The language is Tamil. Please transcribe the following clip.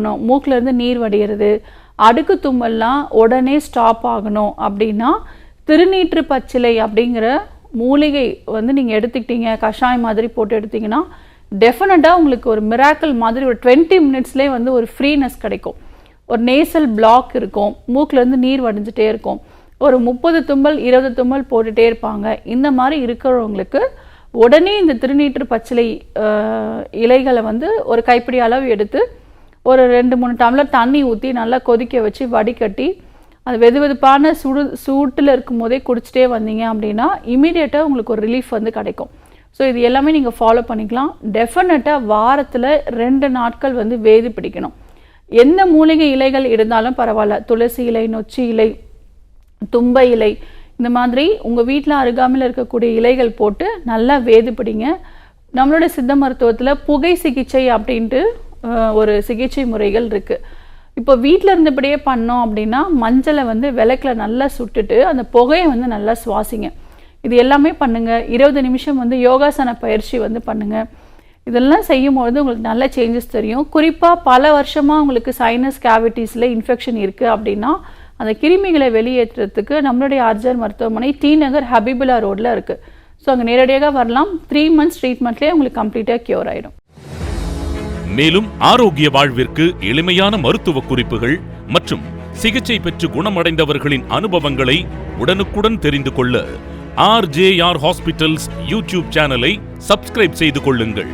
மூக்குல இருந்து நீர் வடிகிறது, அடுக்கு தும்மல்லாம் உடனே ஸ்டாப் ஆகணும் அப்படின்னா திருநீற்று பச்சிலை அப்படிங்கிற மூலிகை வந்து நீங்கள் எடுத்துக்கிட்டீங்க, கஷாயம் மாதிரி போட்டு எடுத்தீங்கன்னா டெஃபினட்டாக உங்களுக்கு ஒரு மிராக்கிள் மாதிரி ஒரு 20 மினிட்ஸ்லேயே வந்து ஒரு ஃப்ரீனஸ் கிடைக்கும். ஒரு நேசல் பிளாக் இருக்கும், மூக்கிலேருந்து நீர் வடிஞ்சிட்டே இருக்கும், ஒரு 30 தும்மல் 20 தும்மல் போட்டுகிட்டே இருப்பாங்க. இந்த மாதிரி இருக்கிறவங்களுக்கு உடனே இந்த திருநீற்று பச்சிலை இலைகளை வந்து ஒரு கைப்பிடி அளவு எடுத்து ஒரு 2-3 டம்ளர் தண்ணி ஊற்றி நல்லா கொதிக்க வச்சு வடிகட்டி அது வெதுவெதுப்பான சூட்டில் இருக்கும் போதே குடிச்சிட்டே வந்தீங்க அப்படின்னா இமீடியட்டாக உங்களுக்கு ஒரு ரிலீஃப் வந்து கிடைக்கும். ஸோ இது எல்லாமே நீங்கள் ஃபாலோ பண்ணிக்கலாம். டெஃபினட்டாக வாரத்தில் 2 நாட்கள் வந்து வேதி பிடிக்கணும். எந்த மூலிகை இலைகள் இருந்தாலும் பரவாயில்ல, துளசி இலை, நொச்சி இலை, தும்பை இலை, இந்த மாதிரி உங்கள் வீட்டில் அருகாமையில் இருக்கக்கூடிய இலைகள் போட்டு நல்லா வேதி பிடிங்க. நம்மளோட சித்த மருத்துவத்தில் புகை சிகிச்சை அப்படின்ட்டு ஒரு சிகிச்சை முறைகள் இருக்குது. இப்போ வீட்டில் இருந்தபடியே பண்ணோம் அப்படின்னா மஞ்சளை வந்து விளக்கில் நல்லா சுட்டுட்டு அந்த புகையை வந்து நல்லா சுவாசிங்க. இது எல்லாமே பண்ணுங்கள். 20 நிமிஷம் வந்து யோகாசன பயிற்சி வந்து பண்ணுங்கள். இதெல்லாம் செய்யும்பொழுது உங்களுக்கு நல்ல சேஞ்சஸ் தெரியும். குறிப்பாக பல வருஷமாக உங்களுக்கு சைனஸ் கேவிட்டிஸில் இன்ஃபெக்ஷன் இருக்குது அப்படின்னா அந்த கிருமிகளை வெளியேற்றுறதுக்கு நம்மளுடைய ஆர்ஜர் மருத்துவமனை டி நகர் ஹபிபுல்லா ரோடில் இருக்குது. ஸோ அங்கே நேரடியாக வரலாம். 3 months ட்ரீட்மெண்ட்லேயே உங்களுக்கு கம்ப்ளீட்டாக க்யூர் ஆகிடும். மேலும் ஆரோக்கிய வாழ்விற்கு எளிமையான மருத்துவ குறிப்புகள் மற்றும் சிகிச்சை பெற்று குணமடைந்தவர்களின் அனுபவங்களை உடனுக்குடன் தெரிந்து கொள்ள RJR ஹாஸ்பிட்டல்ஸ் யூடியூப் சேனலை சப்ஸ்கிரைப் செய்து கொள்ளுங்கள்.